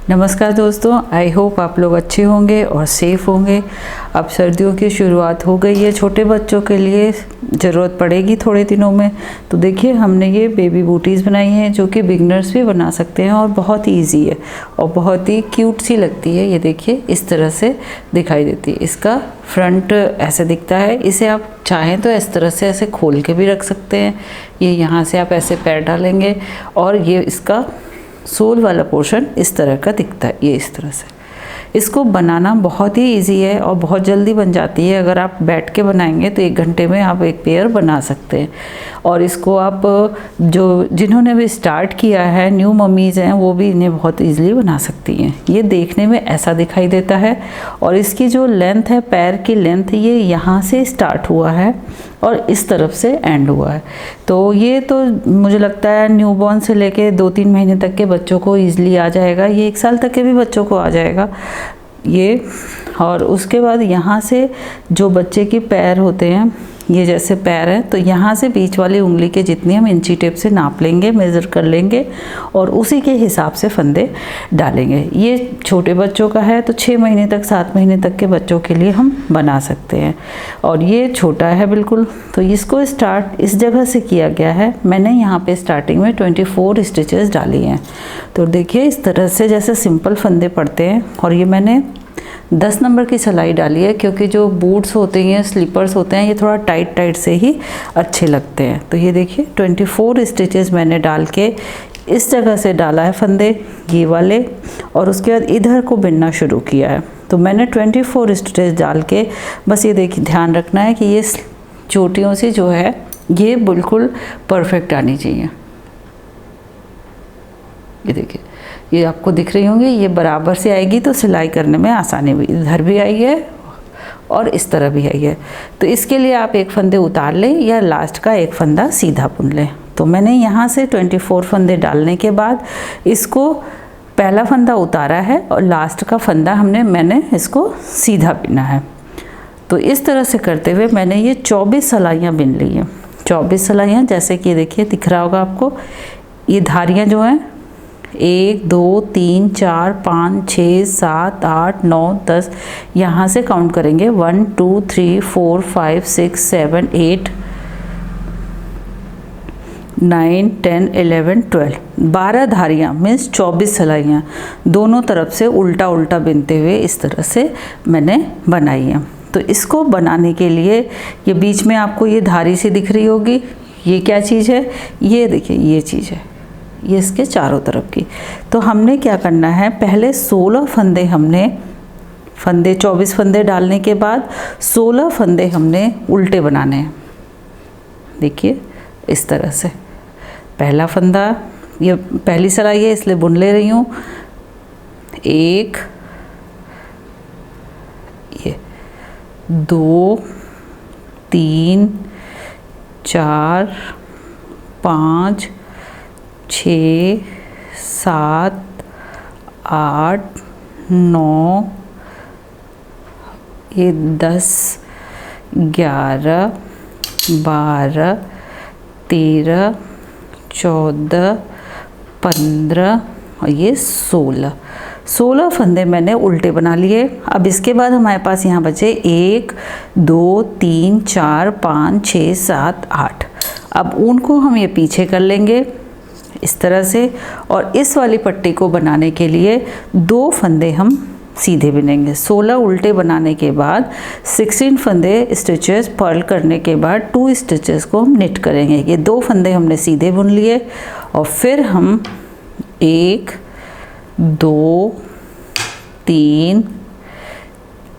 नमस्कार दोस्तों, I hope आप लोग अच्छे होंगे और सेफ़ होंगे। अब सर्दियों की शुरुआत हो गई है, छोटे बच्चों के लिए ज़रूरत पड़ेगी थोड़े दिनों में। तो देखिए हमने ये बेबी बूटीज़ बनाई हैं जो कि बिगनर्स भी बना सकते हैं और बहुत ही ईजी है और बहुत ही क्यूट सी लगती है। ये देखिए इस तरह से दिखाई देती है, इसका फ्रंट ऐसे दिखता है। इसे आप चाहें तो इस तरह से ऐसे खोल के भी रख सकते हैं। ये यहाँ से आप ऐसे पैर डालेंगे और ये इसका सोल वाला पोर्शन इस तरह का दिखता है। ये इस तरह से इसको बनाना बहुत ही इजी है और बहुत जल्दी बन जाती है। अगर आप बैठ के बनाएंगे तो 1 घंटे में आप एक पेयर बना सकते हैं। और इसको आप जिन्होंने भी स्टार्ट किया है, न्यू मम्मीज़ हैं, वो भी इन्हें बहुत इजीली बना सकती हैं। ये देखने में ऐसा दिखाई देता है और इसकी जो लेंथ है, पैर की लेंथ, ये यहाँ से स्टार्ट हुआ है और इस तरफ से एंड हुआ है। तो ये तो मुझे लगता है न्यूबॉर्न से लेके 2-3 महीने तक के बच्चों को ईजिली आ जाएगा। ये 1 साल तक के भी बच्चों को आ जाएगा ये। और उसके बाद यहाँ से जो बच्चे के पैर होते हैं, ये जैसे पैर हैं, तो यहाँ से बीच वाली उंगली के जितनी हम इंची टेप से नाप लेंगे, मेज़र कर लेंगे और उसी के हिसाब से फंदे डालेंगे। ये छोटे बच्चों का है तो 6 महीने तक, 7 महीने तक के बच्चों के लिए हम बना सकते हैं। और ये छोटा है बिल्कुल, तो इसको स्टार्ट इस जगह से किया गया है। मैंने यहाँ पे स्टार्टिंग में 24 स्टिचेस डाली हैं। तो देखिए इस तरह से जैसे सिंपल फंदे पड़ते हैं। और ये मैंने 10 नंबर की सिलाई डाली है क्योंकि जो बूट्स होते हैं, स्लीपर्स होते हैं, ये थोड़ा टाइट से ही अच्छे लगते हैं। तो ये देखिए 24 स्टिचेस मैंने डाल के इस जगह से डाला है फंदे, ये वाले, और उसके बाद इधर को बिनना शुरू किया है। तो मैंने 24 स्टिचेस डाल के बस ये देखिए ध्यान रखना है कि ये चोटियों से जो है ये बिल्कुल परफेक्ट आनी चाहिए। ये देखिए, ये आपको दिख रही होंगी, ये बराबर से आएगी तो सिलाई करने में आसानी भी, इधर भी आई है और इस तरह भी आई है। तो इसके लिए आप एक फंदे उतार लें या लास्ट का एक फंदा सीधा बुन लें। तो मैंने यहाँ से 24 फंदे डालने के बाद इसको पहला फंदा उतारा है और लास्ट का फंदा मैंने इसको सीधा बिना है। तो इस तरह से करते हुए मैंने ये 24 सिलाइयाँ बिन ली हैं। 24 सिलाइयाँ, जैसे कि देखिए दिख रहा होगा आपको, ये धारियाँ जो हैं 1 2 3 4 5 6 7 8 9 10, यहाँ से काउंट करेंगे 1 2 3 4 5 6 7 8 9 10 11 12, 12 धारियाँ मीन्स 24 सिलाइयाँ दोनों तरफ से उल्टा उल्टा बिनते हुए इस तरह से मैंने बनाई है। तो इसको बनाने के लिए ये बीच में आपको ये धारी सी दिख रही होगी, ये क्या चीज़ है? ये देखिए ये चीज़ है, ये इसके चारों तरफ की। तो हमने क्या करना है, पहले 16 फंदे 24 फंदे डालने के बाद 16 फंदे हमने उल्टे बनाने हैं। देखिए इस तरह से पहला फंदा, ये पहली सिलाई है इसलिए बुन ले रही हूँ, 1 ये 2 3 4 5 6 7 8 9, ये 10 11 12 13 14 15 और ये 16 फंदे मैंने उल्टे बना लिए। अब इसके बाद हमारे पास यहाँ बचे 1 2 3 4 5 6 7 8। अब ऊन को हम ये पीछे कर लेंगे इस तरह से, और इस वाली पट्टी को बनाने के लिए 2 फंदे हम सीधे बिनेंगे। 16 उल्टे बनाने के बाद 16 फंदे स्टिचेस पर्ल करने के बाद 2 स्टिचेस को हम निट करेंगे। ये 2 फंदे हमने सीधे बुन लिए और फिर हम 1 2 3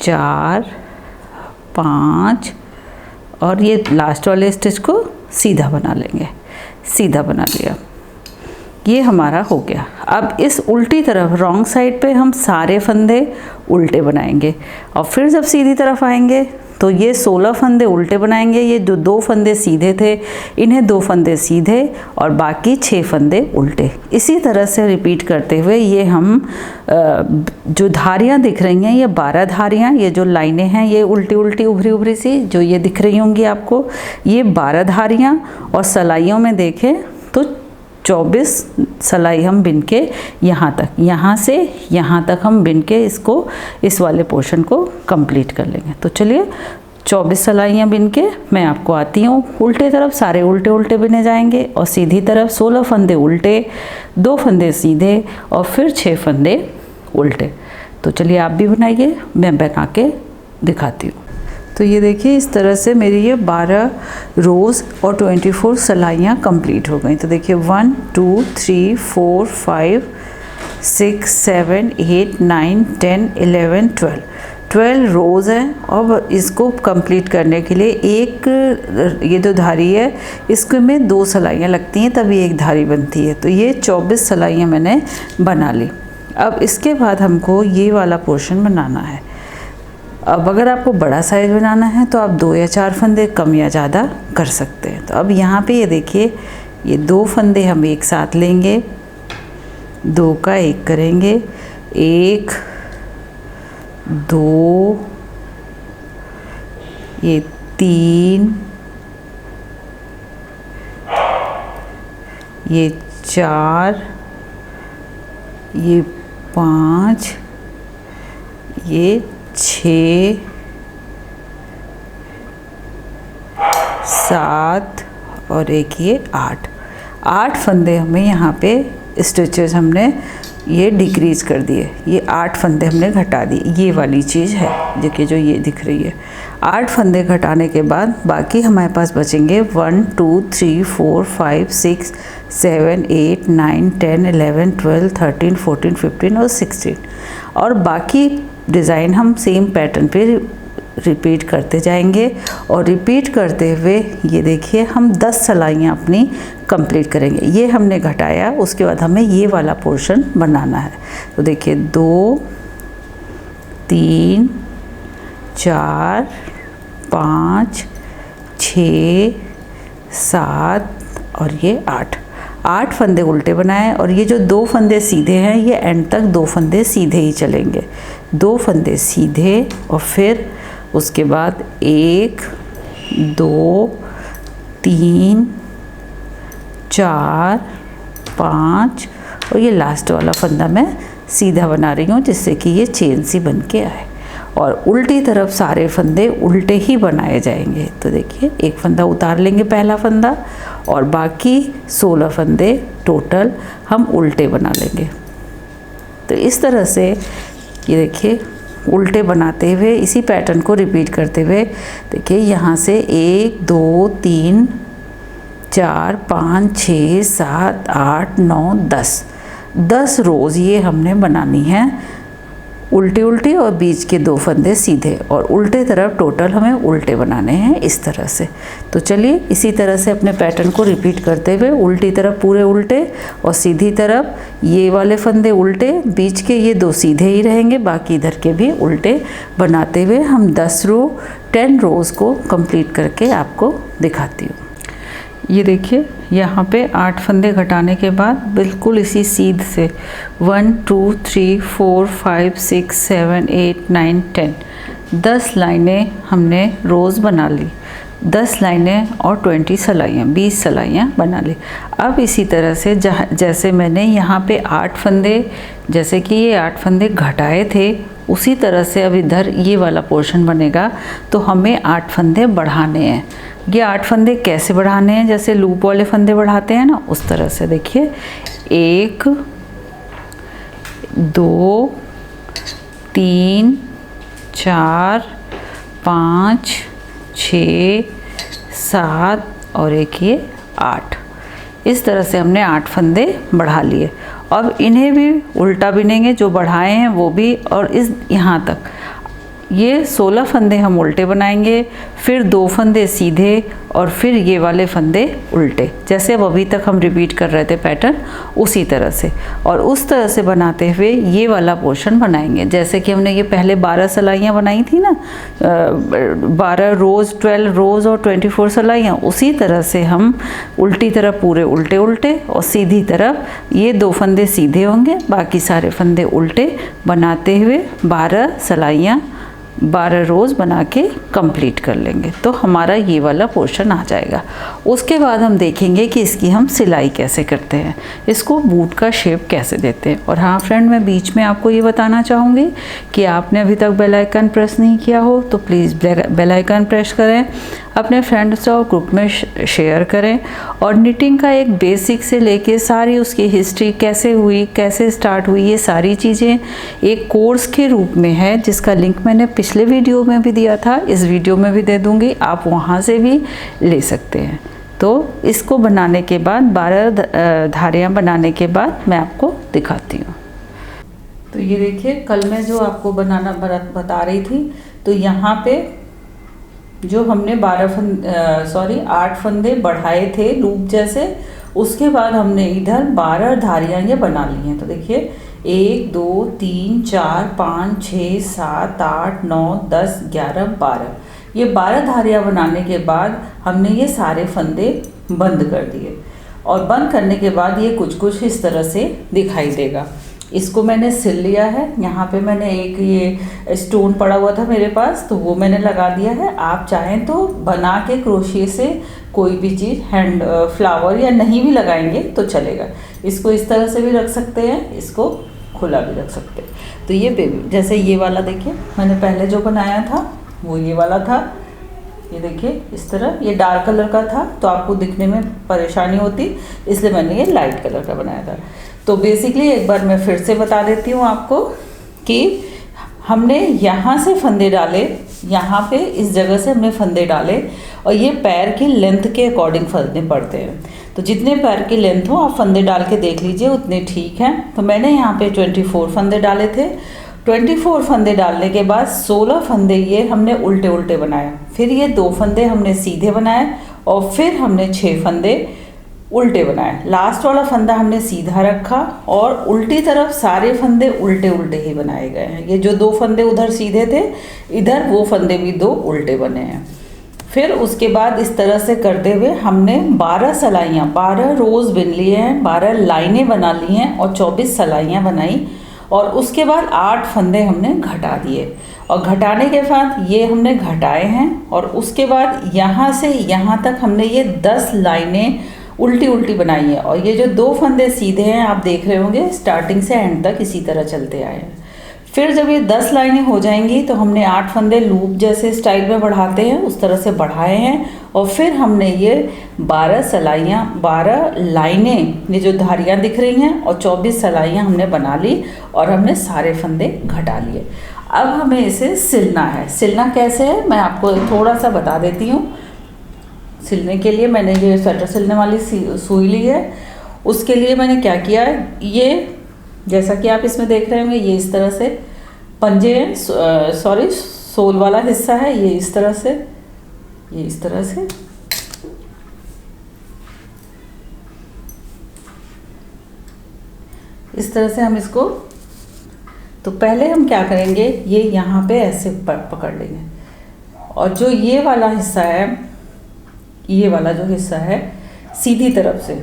4 5 और ये लास्ट वाले स्टिच को सीधा बना लेंगे। सीधा बना लिया, ये हमारा हो गया। अब इस उल्टी तरफ रॉन्ग साइड पे हम सारे फंदे उल्टे बनाएंगे और फिर जब सीधी तरफ आएंगे तो ये 16 फंदे उल्टे बनाएंगे। ये जो 2 फंदे सीधे थे, इन्हें 2 फंदे सीधे और बाकी 6 फंदे उल्टे। इसी तरह से रिपीट करते हुए ये हम जो धारियाँ दिख रही हैं, ये 12 धारियाँ, ये जो लाइनें हैं ये उल्टी उल्टी उभरी उभरी सी जो ये दिख रही होंगी आपको, ये 12 धारियाँ। और सिलाइयों में देखें तो 24 सिलाई हम बिन के यहाँ से यहाँ तक हम बिन के इसको इस वाले पोर्शन को कंप्लीट कर लेंगे। तो चलिए 24 सिलाइयाँ बिन के मैं आपको आती हूँ। उल्टे तरफ सारे उल्टे उल्टे बिने जाएंगे और सीधी तरफ 16 फंदे उल्टे, 2 फंदे सीधे और फिर 6 फंदे उल्टे। तो चलिए आप भी बनाइए, मैं बना के दिखाती हूँ। तो ये देखिए इस तरह से मेरी ये 12 रोज़ और 24 सिलाइयाँ कंप्लीट हो गई। तो देखिए 1 2 3 4 5 6 7 8 9 10 11 12 रोज़ हैं। और इसको कंप्लीट करने के लिए एक ये जो धारी है इसको में 2 सिलाइयाँ लगती हैं तभी एक धारी बनती है। तो ये 24 सिलाइयाँ मैंने बना ली। अब इसके बाद हमको ये वाला पोर्शन बनाना है। अब अगर आपको बड़ा साइज बनाना है तो आप 2 या 4 फंदे कम या ज़्यादा कर सकते हैं। तो अब यहाँ पे ये देखिए ये 2 फंदे हम एक साथ लेंगे, 2 का 1 करेंगे, 1 2 ये 3 ये 4 ये 5 ये 6 7 और एक ये 8 फंदे हमें यहाँ पे स्टिचेस हमने ये डिक्रीज़ कर दिए। ये 8 फंदे हमने घटा दिए। ये वाली चीज़ है देखिए जो ये दिख रही है। 8 फंदे घटाने के बाद बाकी हमारे पास बचेंगे 1 2 3 4 5 6 7 8 9 10 11 12 13 14 15 और 16 और बाकी डिज़ाइन हम सेम पैटर्न पे रिपीट करते जाएंगे। और रिपीट करते हुए ये देखिए हम 10 सिलाइयाँ अपनी कंप्लीट करेंगे। ये हमने घटाया, उसके बाद हमें ये वाला पोर्शन बनाना है। तो देखिए 2 3 4 5 6 7 और ये 8 फंदे उल्टे बनाए। और ये जो 2 फंदे सीधे हैं ये एंड तक 2 फंदे सीधे ही चलेंगे। 2 फंदे सीधे और फिर उसके बाद 1 2 3 4 5 और ये लास्ट वाला फंदा मैं सीधा बना रही हूँ जिससे कि ये चेन सी बन के आए। और उल्टी तरफ सारे फंदे उल्टे ही बनाए जाएंगे। तो देखिए एक फंदा उतार लेंगे पहला फंदा और बाकी 16 फंदे टोटल हम उल्टे बना लेंगे। तो इस तरह से ये देखिए उल्टे बनाते हुए इसी पैटर्न को रिपीट करते हुए देखिए यहाँ से 1 2 3 4 5 6 7 8 9 10 रोज़ ये हमने बनानी है उल्टी उल्टी और बीच के 2 फंदे सीधे और उल्टे तरफ टोटल हमें उल्टे बनाने हैं इस तरह से। तो चलिए इसी तरह से अपने पैटर्न को रिपीट करते हुए उल्टी तरफ पूरे उल्टे और सीधी तरफ ये वाले फंदे उल्टे, बीच के ये 2 सीधे ही रहेंगे, बाकी इधर के भी उल्टे बनाते हुए हम 10 रोज़ को कंप्लीट करके आपको दिखाती हूँ। ये देखिए यहाँ पे 8 फंदे घटाने के बाद बिल्कुल इसी सीध से 1 2 3 4 5 6 7 8 9 10 लाइनें हमने रोज़ बना ली। 10 लाइनें और 20 सिलाइयाँ 20 सिलाइयाँ बना ली। अब इसी तरह से जैसे मैंने यहाँ पे 8 फंदे जैसे कि ये 8 फंदे घटाए थे उसी तरह से अब इधर ये वाला पोर्शन बनेगा। तो हमें 8 फंदे बढ़ाने हैं। ये 8 फंदे कैसे बढ़ाने हैं, जैसे लूप वाले फंदे बढ़ाते हैं ना उस तरह से। देखिए 1 2 3 4 5 6 7 और एक ये 8। इस तरह से हमने 8 फंदे बढ़ा लिए। अब इन्हें भी उल्टा बिनेंगे जो बढ़ाए हैं वो भी, और इस यहाँ तक ये 16 फंदे हम उल्टे बनाएंगे, फिर 2 फंदे सीधे और फिर ये वाले फंदे उल्टे, जैसे अब अभी तक हम रिपीट कर रहे थे पैटर्न उसी तरह से। और उस तरह से बनाते हुए ये वाला पोर्शन बनाएंगे। जैसे कि हमने ये पहले 12 सिलाइयाँ बनाई थी ना, 12 रोज़ 12 रोज़ और 24 सिलाइयाँ, उसी तरह से हम उल्टी तरफ पूरे उल्टे उल्टे और सीधी तरफ ये 2 फंदे सीधे होंगे, बाकी सारे फंदे उल्टे बनाते हुए 12 सिलाइयाँ 12 रोज़ बना के कंप्लीट कर लेंगे तो हमारा ये वाला पोर्शन आ जाएगा। उसके बाद हम देखेंगे कि इसकी हम सिलाई कैसे करते हैं, इसको बूट का शेप कैसे देते हैं। और हाँ फ्रेंड, मैं बीच में आपको ये बताना चाहूँगी कि आपने अभी तक बेल आइकन प्रेस नहीं किया हो तो प्लीज़ बेल आइकन प्रेस करें, अपने फ्रेंड्स और ग्रुप में शेयर करें। और निटिंग का एक बेसिक से लेके सारी उसकी हिस्ट्री कैसे हुई, कैसे स्टार्ट हुई, ये सारी चीज़ें एक कोर्स के रूप में है, जिसका लिंक मैंने पिछले वीडियो में भी दिया था, इस वीडियो में भी दे दूँगी, आप वहाँ से भी ले सकते हैं। तो इसको बनाने के बाद 12 धारियाँ बनाने के बाद मैं आपको दिखाती हूँ। तो ये देखिए, कल मैं जो आपको बनाना बता रही थी, तो यहाँ पे जो हमने 8 फंदे बढ़ाए थे लूप जैसे, उसके बाद हमने इधर 12 धारियाँ ये बना ली हैं। तो देखिए 1 2 3 4 5 6 7 8 9 10 11 12, ये 12 धारियाँ बनाने के बाद हमने ये सारे फंदे बंद कर दिए। और बंद करने के बाद ये कुछ इस तरह से दिखाई देगा। इसको मैंने सिल लिया है। यहाँ पे मैंने एक ये स्टोन पड़ा हुआ था मेरे पास, तो वो मैंने लगा दिया है। आप चाहें तो बना के क्रोशिए से कोई भी चीज़ हैंड फ्लावर या नहीं भी लगाएंगे तो चलेगा। इसको इस तरह से भी रख सकते हैं, इसको खुला भी रख सकते हैं। तो ये बेबी जैसे ये वाला देखिए, मैंने पहले जो बनाया था वो ये वाला था। ये देखिए इस तरह, ये डार्क कलर का था तो आपको दिखने में परेशानी होती, इसलिए मैंने ये लाइट कलर का बनाया था। तो बेसिकली एक बार मैं फिर से बता देती हूँ आपको कि हमने यहाँ से फंदे डाले, यहाँ पे इस जगह से हमने फंदे डाले, और ये पैर की लेंथ के अकॉर्डिंग फंदे पड़ते हैं। तो जितने पैर की लेंथ हो आप फंदे डाल के देख लीजिए, उतने ठीक हैं। तो मैंने यहाँ पे 24 फंदे डाले थे। 24 फंदे डालने के बाद 16 फंदे ये हमने उल्टे उल्टे बनाए, फिर ये 2 फंदे हमने सीधे बनाए, और फिर हमने 6 फंदे उल्टे बनाए। लास्ट वाला फंदा हमने सीधा रखा और उल्टी तरफ सारे फंदे उल्टे उल्टे ही बनाए गए हैं। ये जो 2 फंदे उधर सीधे थे, इधर वो फंदे भी 2 उल्टे बने हैं। फिर उसके बाद इस तरह से करते हुए हमने 12 सलाइयाँ, 12 रोज़ बिन लिए हैं, 12 लाइनें बना ली हैं और 24 सलाइयाँ बनाई। और उसके बाद 8 फंदे हमने घटा दिए, और घटाने के बाद ये हमने घटाए हैं। और उसके बाद यहाँ से यहाँ तक हमने ये 10 लाइनें उल्टी उल्टी बनाई है। और ये जो 2 फंदे सीधे हैं आप देख रहे होंगे, स्टार्टिंग से एंड तक इसी तरह चलते आए हैं। फिर जब ये 10 लाइनें हो जाएंगी तो हमने 8 फंदे लूप जैसे स्टाइल में बढ़ाते हैं उस तरह से बढ़ाए हैं। और फिर हमने ये 12 सलाइयाँ, 12 लाइनें, ये जो धारियाँ दिख रही हैं, और 24 सलाइयाँ हमने बना ली, और हमने सारे फंदे घटा लिए। अब हमें इसे सिलना है। सिलना कैसे है मैं आपको थोड़ा सा बता देती हूँ। सिलने के लिए मैंने ये स्वेटर सिलने वाली सुई ली है। उसके लिए मैंने क्या किया है, ये जैसा कि आप इसमें देख रहे होंगे, ये इस तरह से पंजे हैं, सॉरी सोल वाला हिस्सा है, ये इस तरह से, ये इस तरह से, इस तरह से हम इसको, तो पहले हम क्या करेंगे, ये यहाँ पे ऐसे पकड़ लेंगे। और जो ये वाला हिस्सा है, ये वाला जो हिस्सा है, सीधी तरफ से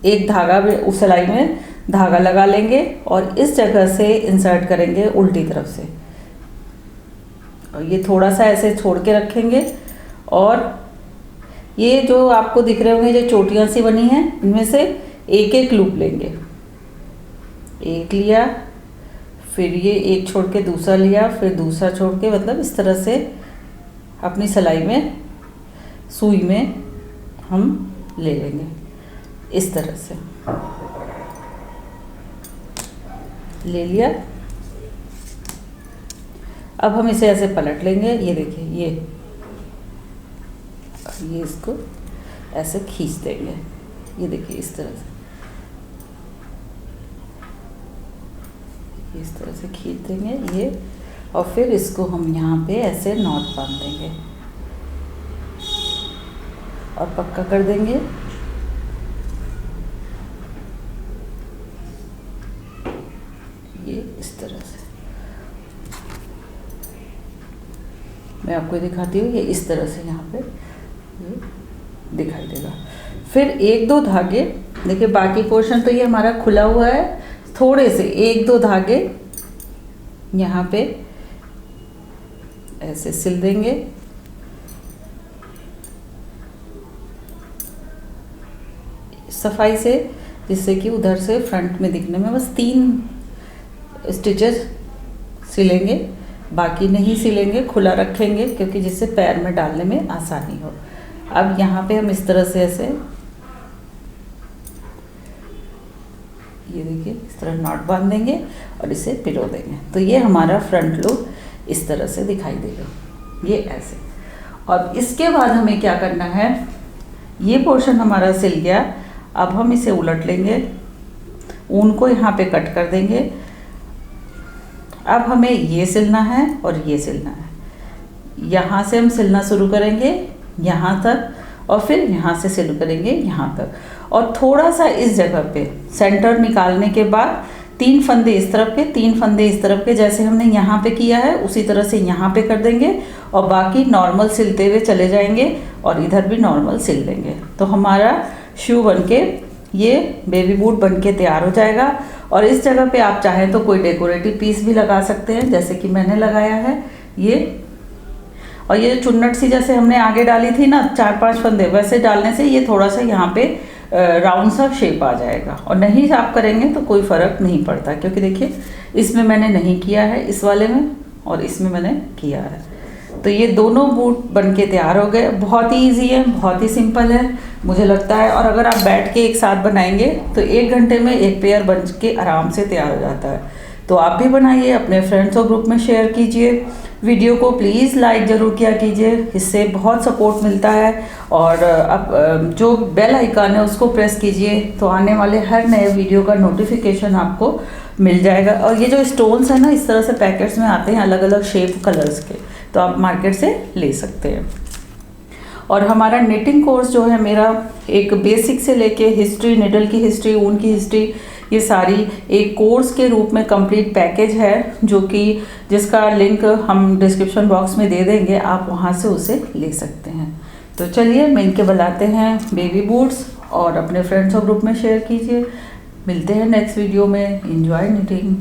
एक धागा उस सिलाई में धागा लगा लेंगे और इस जगह से इंसर्ट करेंगे उल्टी तरफ से। और ये थोड़ा सा ऐसे छोड़ के रखेंगे। और ये जो आपको दिख रहे होंगे जो चोटियाँ सी बनी हैं, इनमें से एक एक लूप लेंगे। एक लिया, फिर ये एक छोड़ के दूसरा लिया, फिर दूसरा छोड़ के, मतलब इस तरह से अपनी सिलाई में, सुई में हम ले लेंगे इस तरह से। ले लिया। अब हम इसे ऐसे पलट लेंगे। ये देखिए, ये इसको ऐसे खींच देंगे। ये देखिए इस तरह से, इस तरह से खींच देंगे ये। और फिर इसको हम यहाँ पे ऐसे नॉट बांध देंगे और पक्का कर देंगे। ये इस तरह से मैं आपको दिखाती हूँ। ये इस तरह से यहाँ पे ये दिखाई देगा। फिर 1-2 धागे, देखिए बाकी पोर्शन तो ये हमारा खुला हुआ है, थोड़े से 1-2 धागे यहाँ पे ऐसे सिल देंगे। सफाई से, जिससे कि उधर से फ्रंट में दिखने में बस 3 स्टिचेस सिलेंगे, बाकी नहीं सिलेंगे, खुला रखेंगे क्योंकि जिससे पैर में डालने में आसानी हो। अब यहाँ पे हम इस तरह से ऐसे, ये देखिए इस तरह नॉट बांध देंगे और इसे पिरो देंगे, तो ये हमारा फ्रंट लुक इस तरह से दिखाई देगा, ये ऐसे। और इसके बाद हमें क्या करना है, ये पोर्शन हमारा सिल गया, अब हम इसे उलट लेंगे, ऊन को यहाँ पे कट कर देंगे। अब हमें ये सिलना है और ये सिलना है, यहाँ से हम सिलना शुरू करेंगे यहाँ तक, और फिर यहाँ से शुरू करेंगे यहाँ तक, और थोड़ा सा इस जगह पे सेंटर निकालने के बाद 3 फंदे इस तरफ के, 3 फंदे इस तरफ के, जैसे हमने यहाँ पे किया है उसी तरह से यहाँ पे कर देंगे, और बाकी नॉर्मल सिलते हुए चले जाएंगे और इधर भी नॉर्मल सिल देंगे। तो हमारा शू बनके, ये बेबी बूट बनके तैयार हो जाएगा। और इस जगह पे आप चाहें तो कोई डेकोरेटिव पीस भी लगा सकते हैं, जैसे कि मैंने लगाया है ये। और ये चुन्नट सी जैसे हमने आगे डाली थी ना 4-5 फंदे, वैसे डालने से ये थोड़ा सा यहाँ पे राउंड सा शेप आ जाएगा। और नहीं आप करेंगे तो कोई फ़र्क नहीं पड़ता, क्योंकि देखिए इसमें मैंने नहीं किया है, इस वाले में, और इसमें मैंने किया है। तो ये दोनों बूट बनके तैयार हो गए। बहुत ही ईजी है, बहुत ही सिंपल है मुझे लगता है। और अगर आप बैठ के एक साथ बनाएंगे तो 1 घंटे में एक पेयर बन के आराम से तैयार हो जाता है। तो आप भी बनाइए, अपने फ्रेंड्स और ग्रुप में शेयर कीजिए। वीडियो को प्लीज़ लाइक ज़रूर किया कीजिए, इससे बहुत सपोर्ट मिलता है। और अब जो बेल आइकन है उसको प्रेस कीजिए, तो आने वाले हर नए वीडियो का नोटिफिकेशन आपको मिल जाएगा। और ये जो स्टोन्स हैं ना, इस तरह से पैकेट्स में आते हैं अलग अलग शेप कलर्स के, तो आप मार्केट से ले सकते हैं। और हमारा निटिंग कोर्स जो है मेरा, एक बेसिक से लेके हिस्ट्री, निडल की हिस्ट्री, ऊन की हिस्ट्री, ये सारी एक कोर्स के रूप में कंप्लीट पैकेज है, जो कि जिसका लिंक हम डिस्क्रिप्शन बॉक्स में दे देंगे, आप वहाँ से उसे ले सकते हैं। तो चलिए मिल के बनाते हैं बेबी बूट्स, और अपने फ्रेंड्स और ग्रुप में शेयर कीजिए। मिलते हैं नेक्स्ट वीडियो में। Enjoy knitting.